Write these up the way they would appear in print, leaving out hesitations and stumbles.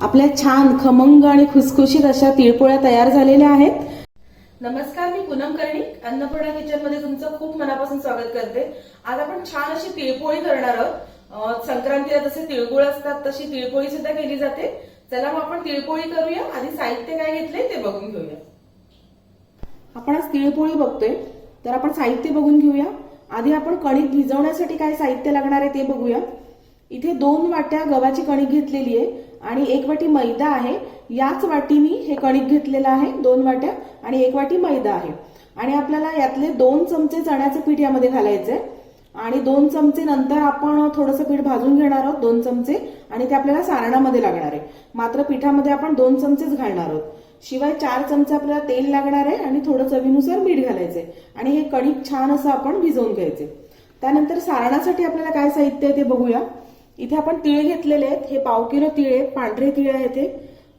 आपल्या छान खमंग आणि खुसखुशीत अशा तिळपोळ्या तयार झालेल्या आहेत। नमस्कार, मी पूनम कर्णिक अन्नपूर्णा किचन मध्ये तुमचं खूप मनापासून स्वागत करते। आज आपण छान अशी तिळपोळी करणार आहोत। संक्रांतीला जसे तिळगुळ असतात तशी तिळपोळी सुद्धा केली जाते। चला मग आपण तिळपोळी करूया। आधी साहित्य काय घेतले ते बघून घेऊया। आपण आज तिळपोळी बघतोय तर आपण साहित्य बघून घेऊया। आधी आपण कणिक भिजवण्यासाठी काय साहित्य लागणार आहे ते बघूया। इथे 2 वाट्या गव्हाची कणिक घेतलेली आहे आणि 1 वाटी मैदा आहे। याच वाटीने हे कणिक घेतलेलं आहे 2 वाट्या आणि 1 वाटी मैदा आहे। आणि आपल्याला यातले 2 चमचे चण्याचे पीठ यामध्ये घालायचे आणि 2 चमचे नंतर आपण थोडंसं पीठ भाजून घेणार आहोत 2 चमचे आणि ते आपल्याला सारणामध्ये लागणार आहे। मात्र पिठामध्ये आपण 2 चमचेच घालणार आहोत। शिवाय 4 चमचे आपल्याला तेल लागणार आहे आणि थोडं चवीनुसार मीठ घालायचे आणि हे कणिक छान असं आपण भिजवून घ्यायचे। त्यानंतर सारणासाठी आपल्याला काय साहित्य आहे ते बघूया। इथे आपण तीळ घेतलेले आहेत। हे पाव किलो तीळ आहेत, पांढरे तीळ आहेत। हे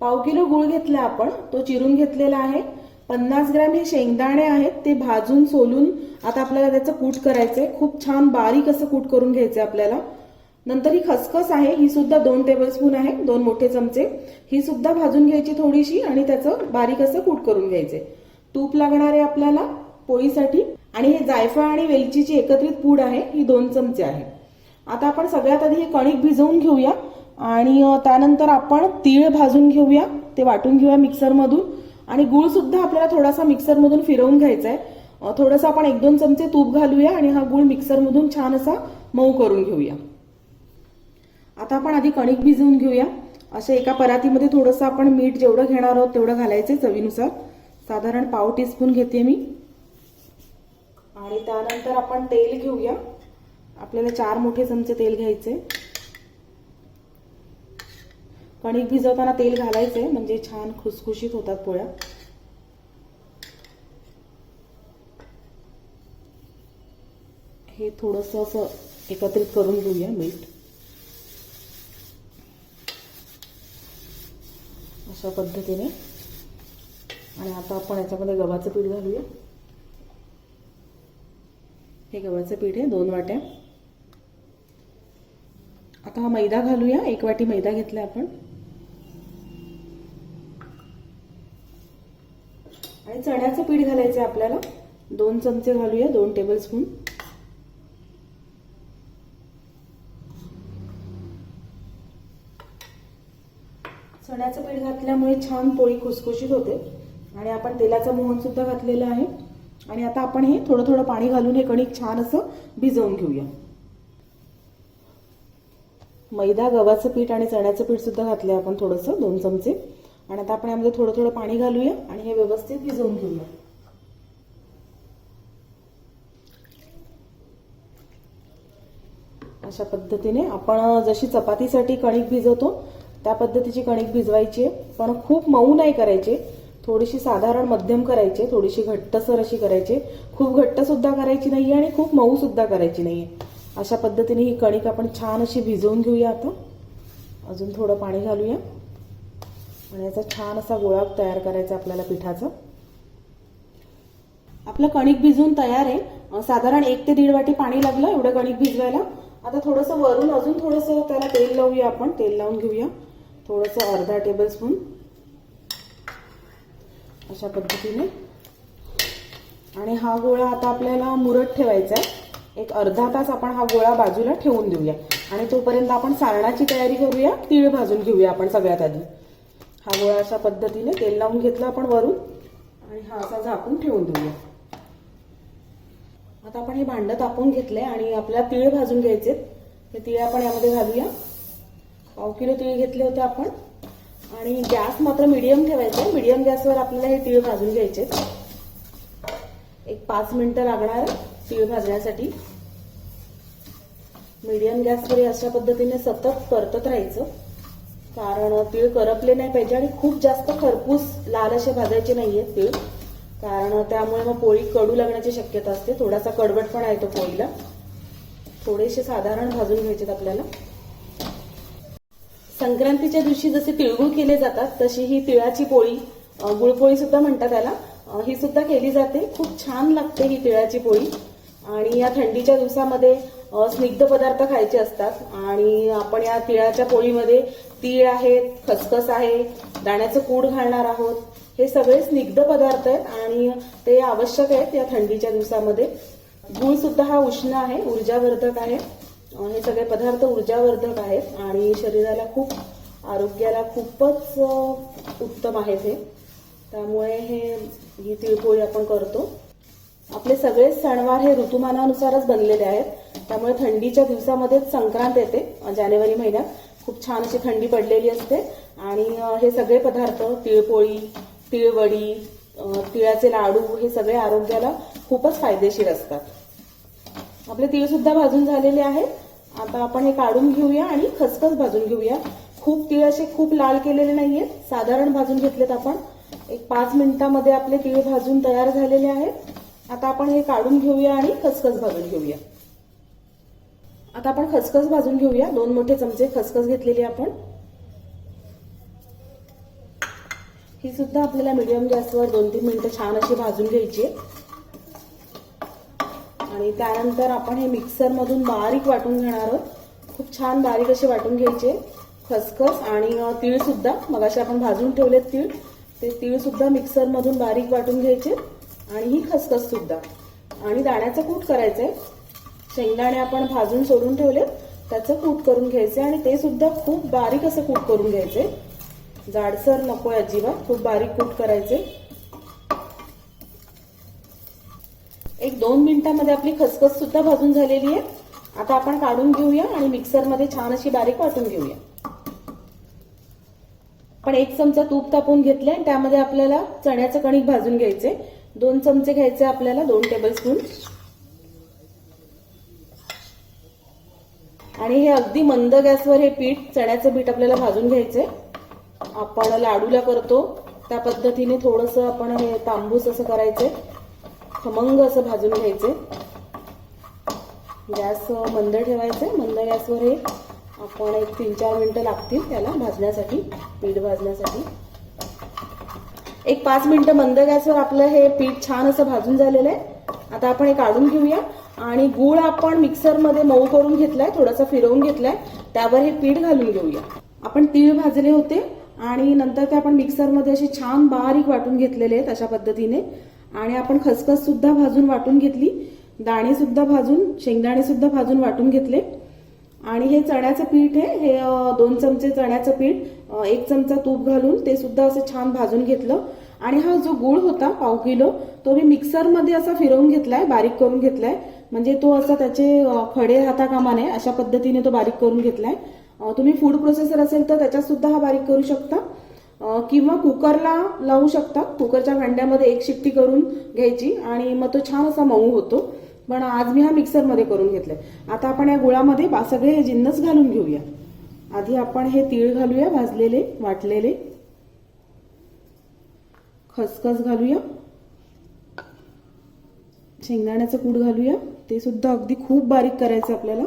पाव किलो गुळ घेतला आपण, तो चिरून घेतलेला आहे। 50 ग्रॅम हे शेंगदाणे आहेत, ते भाजून सोलून आता आपल्याला त्याचं कूट करायचंय। खूप छान बारीक असं कूट करून घ्यायचंय आपल्याला। नंतर ही खसखस आहे, ही सुद्धा 2 टेबलस्पून आहे, 2 मोठे चमचे। ही सुद्धा भाजून घ्यायची थोडीशी आणि त्याचं बारीक असं कूट करून घ्यायचंय। तूप लागणार आहे आपल्याला पोळीसाठी आणि हे जायफळ आणि वेलचीची एकत्रित पूड आहे, ही 2 चमचे आहे। आता आपण सगळ्यात आधी हे कणिक भिजवून घेऊया आणि त्यानंतर आपण तीळ भाजून घेऊया, ते वाटून घेऊया मिक्सर मधून। आणि गुळ सुद्धा आपल्याला थोडासा मिक्सर मधून फिरवून घ्यायचा आहे। थोडंसं आपण 1-2 चमचे तूप घालूया आणि हा गुळ मिक्सर मधून छान असा मऊ करून घेऊया। आता आपण आधी कणिक भिजवून घेऊया। अशा एका परातीमध्ये थोडंसं आपण मीठ जेवढं घेणार आहोत तेवढं घालायचं चवीनुसार। साधारण पाव टीस्पून घेते मी। आणि त्यानंतर आपण तेल घेऊया। आपल्याला 4 मोठे चमचे तेल घ्यायचे। कणिक भिजवताना तेल घालायचे म्हणजे छान खुसखुशीत होतात पोळ्या। हे थोडंसं असं एकत्रित करून घेऊया मीठ। अशा पद्धतीने। आणि आता आपण याच्यामध्ये गव्हाचं पीठ घालूया। हे गव्हाचं पीठ आहे 2 वाट्या। आता हा मैदा घालूया, 1 वाटी मैदा घेतला आपण। आणि चण्याचं पीठ घालायचं आपल्याला 2 चमचे घालूया, 2 टेबलस्पून। चण्याचं पीठ घातल्यामुळे छान पोळी खुसखुशीत होते। आणि आपण तेलाचं मोहन सुद्धा घातलेलं आहे। आणि आता आपण हे थोडं थोडं पाणी घालून हे कणिक छान असं भिजवून घेऊया। मैदा, गव्हाचं पीठ आणि चण्याचं पीठ सुद्धा घातले आपण थोडंसं 2 चमचे। आणि आता आपण यामध्ये थोडं थोडं पाणी घालूया आणि हे व्यवस्थित भिजवून घेऊया। अशा पद्धतीने आपण जशी चपातीसाठी कणिक भिजवतो त्या पद्धतीची कणिक भिजवायची आहे। पण खूप मऊ नाही करायचे, थोडीशी साधारण मध्यम करायची, थोडीशी घट्टसर अशी करायची। खूप घट्ट सुद्धा करायची नाहीये आणि खूप मऊ सुद्धा करायची नाहीये। अशा पद्धतीने ही कणिक आपण छान अशी भिजवून घेऊया। आता अजून थोडं पाणी घालूया आणि याचा छान असा गोळा तयार करायचा आपल्याला पिठाचा। आपलं कणिक भिजवून तयार आहे। साधारण 1 ते 1.5 वाटी पाणी लागलं एवढं कणिक भिजवायला। आता थोडंसं वरून अजून थोडंसं त्याला तेल लावूया आपण, तेल लावून घेऊया थोडंसं, अर्धा टेबलस्पून अशा पद्धतीने। आणि हा गोळा आता आपल्याला मुरत ठेवायचा आहे। एक अर्धा तास आपण हा गोळा बाजूला ठेवून देऊया आणि तोपर्यंत आपण सारणाची तयारी करूया। तीळ भाजून घेऊया आपण सगळ्यात आधी। हा गोळा अशा पद्धतीने तेल लावून घेतला आपण वरून आणि हा असा झाकून ठेवून देऊया। आता आपण हे भांडं तापवून घेतले आणि आपल्याला तीळ भाजून घ्यायचे। हे तीळ आपण यामध्ये घालूया। पाव किलो तीळ घेतले होते आपण। आणि गॅस मात्र मीडियम ठेवायचा आहे। मीडियम गॅसवर आपल्याला हे तीळ भाजून घ्यायचे। एक 5 मिनिटं लागणार तीळ भाजण्यासाठी। मीडियम गॅसवर अशा पद्धतीने सतत परतत राहायचं, कारण तीळ करपले नाही पाहिजे आणि खूप जास्त खरपूस लाल असे भाजायचे नाहीयेत तीळ, कारण त्यामुळे मग पोळी कडू लागण्याची शक्यता असते। थोडासा कडवटपणा येतो पोळीला। थोडेसे साधारण भाजून घ्यायचे आपल्याला। संक्रांतीच्या दिवशी जसे तिळगुळ केले जातात तशी ही तिळाची पोळी, गुळपोळी सुद्धा म्हणतात त्याला, ही सुद्धा केली जाते। खूप छान लागते ही तिळाची पोळी। आणि या थंडीच्या दिवसामध्ये स्निग्ध पदार्थ खायचे असतात आणि आपण या तिळाच्या पोळीमध्ये तीळ आहेत, खसखस आहे, दाण्याचं कूट घालणार आहोत. हे सगळे स्निग्ध पदार्थ आहेत आणि ते आवश्यक आहेत या थंडीच्या दिवसामध्ये. गूळ सुद्धा हा उष्ण आहे, ऊर्जावर्धक आहे. हे सगळे पदार्थ ऊर्जावर्धक आहेत आणि शरीराला खूप, आरोग्याला खूपच उत्तम आहेत हे. त्यामुळे ही तिळपोळी आपण करतो. आपले सगळे सणवार हे ऋतुमानानुसारच बनलेले आहेत. त्यामुळे थंडीच्या दिवसामध्येच संक्रांत येते. जानेवारी महिन्यात खूप छान अशी थंडी पडलेली असते आणि हे सगळे पदार्थ, तिळपोळी, तिळवडी, तिळाचे लाडू, हे सगळे आरोग्याला खूपच फायदेशीर असतात. आपले तीळ सुद्धा भाजून झालेले आहेत. आता आपण हे काढून घेऊया आणि खसखस भाजून घेऊया. खूप तीळ असे खूप लाल केलेले नाहीयेत, साधारण भाजून घेतलेत आपण. एक 5 मिनिटांमध्ये आपले तीळ भाजून तयार झालेले आहेत. आता आपण हे काढून घेऊया आणि खसखस भाजून घेऊया. आता आपण खसखस भाजून घेऊया. 2 मोठे चमचे खसखस घेतलेली आपण. ही सुद्धा आपल्याला मीडियम गॅसवर 2-3 मिनिटं छान अशी भाजून घ्यायची आहे. आणि त्यानंतर आपण हे मिक्सर मधून बारीक वाटून घेणार आहोत. खूप छान बारीक असे वाटून घ्यायचे खसखस आणि तीळ सुद्धा. मगाशी आपण भाजून ठेवलेत तीळ, ते तीळ सुद्धा मिक्सर मधून बारीक वाटून घ्यायचे आणि ही खसखस सुद्धा. आणि दाण्याचं कूट करायचंय. शेंगदाणे आपण भाजून सोडून ठेवलेत, त्याचं कूट करून घ्यायचे आणि ते सुद्धा खूप बारीक असं कूट करून घ्यायचे. जाडसर नकोय अजिबात, खूप बारीक कूट करायचे. 1-2 मिनिटांमध्ये आपली खसखस सुद्धा भाजून झालेली आहे. आता आपण काढून घेऊया आणि मिक्सरमध्ये छान अशी बारीक वाटून घेऊया. आपण 1 चमचा तूप तापवून घेतले आणि त्यामध्ये आपल्याला चण्याचं कणिक भाजून घ्यायचे. 2 चमचे घ्यायचे आपल्याला, 2 टेबलस्पून. आणि हे अगदी मंद गॅसवर हे पीठ, चण्याचं पीठ आपल्याला भाजून घ्यायचंय. आपण लाडूला करतो त्या पद्धतीने थोडंसं आपण हे तांबूस असं करायचंय, खमंग असं भाजून घ्यायचंय. गॅस मंद ठेवायचंय. मंद गॅसवर हे आपण 3-4 मिनिटं लागतील त्याला भाजण्यासाठी, पीठ भाजण्यासाठी. 5 मिनिटं मंद गॅसवर आपलं हे पीठ छान असं भाजून झालेलं आहे. आता आपण हे काढून घेऊया आणि गूळ आपण मिक्सरमध्ये मऊ करून घेतलाय, थोडासा फिरवून घेतलाय, त्यावर हे पीठ घालून घेऊया. आपण तीळ भाजले होते आणि नंतर ते आपण मिक्सरमध्ये असे छान बारीक वाटून घेतलेले आहेत अशा पद्धतीने. आणि आपण खसखस सुद्धा भाजून वाटून घेतली, दाणे सुद्धा भाजून, शेंगदाणे सुद्धा भाजून वाटून घेतले. आणि हे चण्याचं पीठ आहे, हे 2 चमचे चण्याचं पीठ, 1 चमचा तूप घालून ते सुद्धा असं छान भाजून घेतलं. आणि हा जो गूळ होता 1/2 किलो, तो मी मिक्सरमध्ये असा फिरवून घेतलाय, बारीक करून घेतलाय. म्हणजे तो असा त्याचे खडे राहता कामा नये अशा पद्धतीने तो बारीक करून घेतलाय. तुम्ही फूड प्रोसेसर असेल तर त्याच्यात सुद्धा हा बारीक करू शकता किंवा कुकरला लावू शकता. कुकरच्या भांड्यामध्ये 1 शिट्टी करून घ्यायची आणि मग तो छान असा मऊ होतो. पण आज मी हा मिक्सरमध्ये करून घेतलाय. आता आपण या गुळामध्ये सगळे जिन्नस घालून घेऊया. आधी आपण हे तीळ घालूया, भाजलेले वाटलेले. खसखस घालूया, शेंगदाण्याचं कूट घालूया, ते सुद्धा अगदी खूप बारीक करायचं आपल्याला.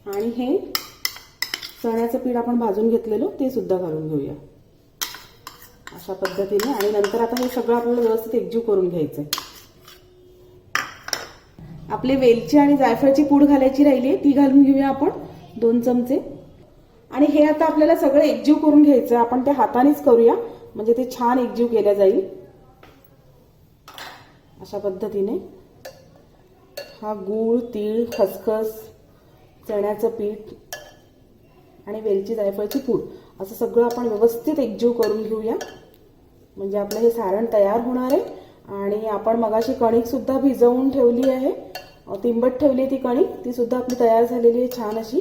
आणि हे चण्याचं पीठ आपण भाजून घेतलेलं ते सुद्धा घालून घेऊया अशा पद्धतीने. आणि नंतर आता हे सगळं आपल्याला व्यवस्थित एकजीव करून घ्यायचंय. आपले वेलची आणि जायफळची पूड घालायची राहिली, ती घालून घेऊया आपण 2 चमचे. आणि हे आता आपल्याला सगळं एकजीव करून घ्यायचं. आपण ते हातानेच करूया म्हणजे ते छान एकजीव केल्या जाईल अशा पद्धतीने. हा गूळ, तीळ, खसखस, चण्याचं पीठ आणि वेलची जायफळची पूड असं सगळं आपण व्यवस्थित एकजीव करून घेऊया. म्हणजे आपलं हे सारण तयार होणार आहे. आणि आपण मगाशी कणिक सुद्धा भिजवून ठेवली आहे, तिंबट ठेवली ती कणिक, ती सुद्धा आपली तयार झालेली आहे छान अशी.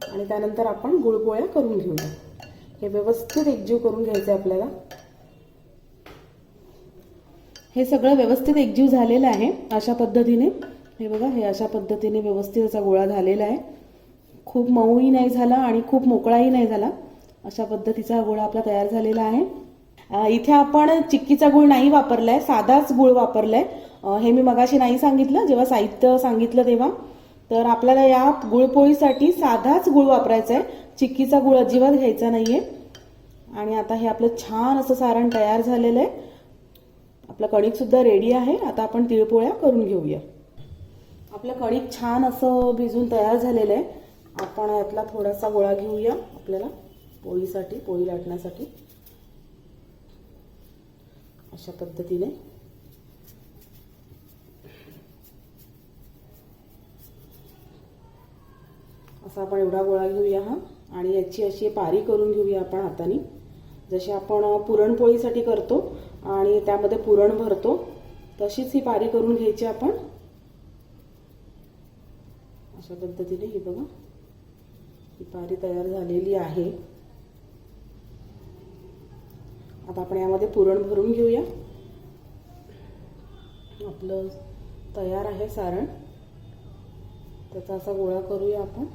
आणि त्यानंतर आपण गुळपोळ्या करून घेऊया. हे व्यवस्थित एकजीव करून घ्यायचं आपल्याला. हे सगळं व्यवस्थित एकजीव झालेलं आहे अशा पद्धतीने. हे बघा, हे अशा पद्धतीने व्यवस्थित असा गोळा झालेला आहे. खूप मऊही नाही झाला आणि खूप मोकळाही नाही झाला, अशा पद्धतीचा गोळा आपला तयार झालेला आहे. इथे आपण चिक्कीचा गूळ नाही वापरलाय, साधाच गूळ वापरलाय. हे मी मगाशी नाही सांगितलं जेव्हा साहित्य सांगितलं तेव्हा. तर आपल्याला या गुळपोळीसाठी साधाच गूळ वापरायचा आहे, चिक्कीचा गूळ अजिबात घ्यायचा नाहीये. आणि आता हे आपलं छान असं सारण तयार झालेलं आहे. आपलं कणिक सुद्धा रेडी आहे. आता आपण तिळपोळ्या करून घेऊया. आपलं कणिक छान असं भिजून तयार झालेलं आहे. आपण यातला थोडासा गोळा घेऊया आपल्याला पोळीसाठी, पोळी लाटण्यासाठी. अशा पद्धतीने असा आपण एवढा गोळा घेऊया हा, आणि याची अशी पारी करून घेऊया आपण हाताने, जशी आपण पुरणपोळीसाठी करतो आणि त्यामध्ये पुरण भरतो तशीच ही पारी करून घ्यायची आपण. अशा पद्धतीने ही बघा, ही पारी तयार झालेली आहे. आता आपण यामध्ये पुरण भरून घेऊया. आपलं तयार आहे सारण, त्याचा असा गोळा करूया आपण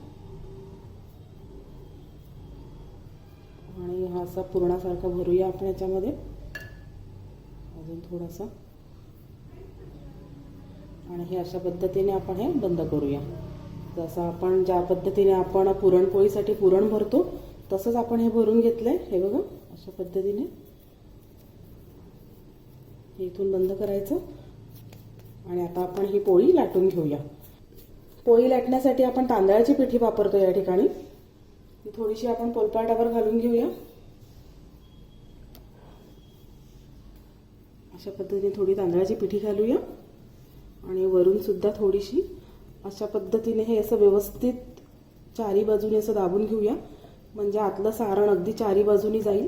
आणि हा असा पुरणासारखा भरूया आपण याच्यामध्ये अजून थोडासा, आणि हे अशा पद्धतीने आपण हे बंद करूया. जसं आपण ज्या पद्धतीने आपण पुरणपोळीसाठी पुरण भरतो तसंच आपण हे भरून घेतलंय. हे बघा अशा पद्धतीने हे इथून बंद करायचं. आणि आता आपण ही पोळी लाटून घेऊया. पोळी लाटण्यासाठी आपण तांदळाची पिठी वापरतो या ठिकाणी. थोडीशी आपण पोलपाटावर घालून घेऊया. अशा पद्धतीने थोडी तांदळाची पिठी घालूया आणि वरून सुद्धा थोडीशी. अशा पद्धतीने हे असं व्यवस्थित चारी बाजूने असं दाबून घेऊया, म्हणजे आतलं सारण अगदी चारी बाजूनी जाईल.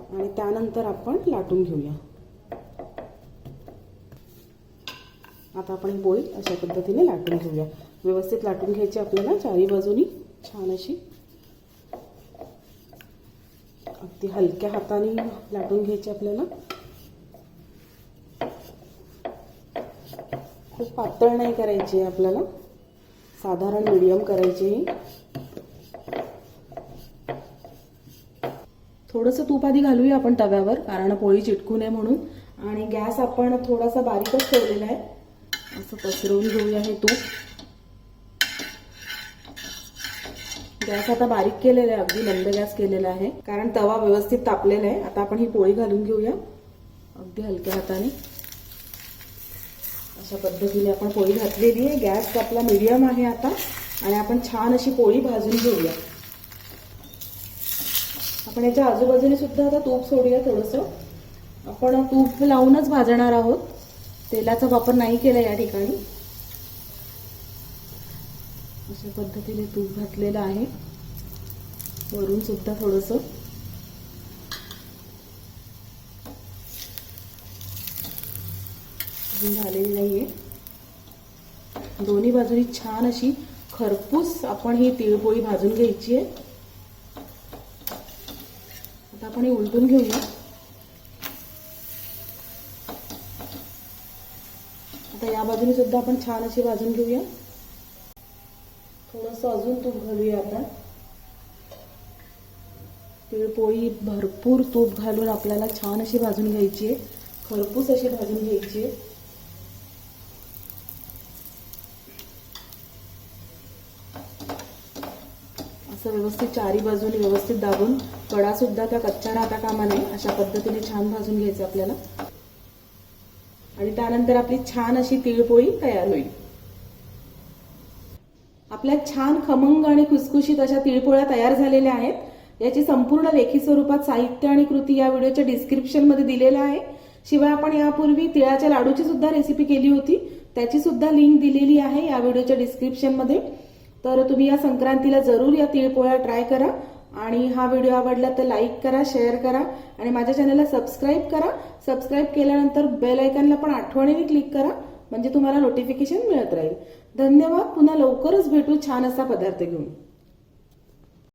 आणि त्यानंतर आपण लाटून घेऊया. आता आपण ही पोळी अशा पद्धतीने लाटून घेऊया. व्यवस्थित लाटून घ्यायची आपल्याला चारी बाजूनी छान अशी, अगदी हलक्या हाताने लाटून घ्यायची आपल्याला. खूप पातळ नाही करायची आपल्याला, साधारण मीडियम करायची. थोडंसं तूप आधी घालूया आपण तव्यावर, कारण पोळी चिटकू नये म्हणून. आणि गॅस आपण थोडासा बारीकच ठेवलेला आहे. असं पसरवून घेऊया हे तूप. गॅस आता बारीक केलेला आहे, अगदी मंद गॅस केलेला आहे, कारण तवा व्यवस्थित तापलेला आहे. आता आपण ही पोळी घालून घेऊया अगदी हलक्या हाताने. अशा पद्धतीने आपण पोळी घातलेली आहे. गॅस आपला मीडियम आहे आता, आणि आपण छान अशी पोळी भाजून घेऊया. आपण याच्या आजूबाजूने सुद्धा आता तूप सोडूया थोडंसं. आपण तूप लावूनच भाजणार आहोत, तेलाचा वापर नाही केला या ठिकाणी. अशा पद्धतीने तूप घातलेलं आहे, वरून सुद्धा थोडंसं. झालेली नाहीये. दोन्ही बाजूनी छान अशी खरपूस आपण ही तिळपोळी भाजून घ्यायची आहे. आता आपण हे उलटून घेऊया. आता या बाजूने सुद्धा आपण छान अशी भाजून घेऊया. थोडंसं अजून तूप घालूया आपण. तिळपोळी भरपूर तूप घालून आपल्याला छान अशी भाजून घ्यायची आहे, खरपूस अशी भाजून घ्यायची आहे. असं व्यवस्थित चारी बाजूने व्यवस्थित दाबून, कडा सुद्धा त्या कच्च्या राहता कामा नये, अशा पद्धतीने छान भाजून घ्यायचं आपल्याला. आणि त्यानंतर आपली छान अशी तिळपोळी तयार होईल. आपल्या छान खमंग आणि खुसखुशीत अशा तिळपोळ्या तयार झालेल्या आहेत. याची संपूर्ण लेखी स्वरूपात साहित्य आणि कृती या व्हिडिओच्या डिस्क्रिप्शन मध्ये दिलेलं आहे. शिवाय आपण यापूर्वी तिळाच्या लाडूची सुद्धा रेसिपी केली होती, त्याची सुद्धा लिंक दिलेली आहे या व्हिडिओच्या डिस्क्रिप्शन मध्ये. तर तुम्ही या संक्रांतीला जरूर या तिळपोळ्या ट्राय करा. आणि हा व्हिडिओ आवडला तर लाईक करा, शेअर करा आणि माझ्या चॅनलला सबस्क्राईब करा. सबस्क्राईब केल्यानंतर बेल आयकॉनला पण आठवणीने क्लिक करा, म्हणजे तुम्हाला नोटिफिकेशन मिळत राहील. धन्यवाद. पुन्हा लवकरच भेटू छान असा पदार्थ घेऊन.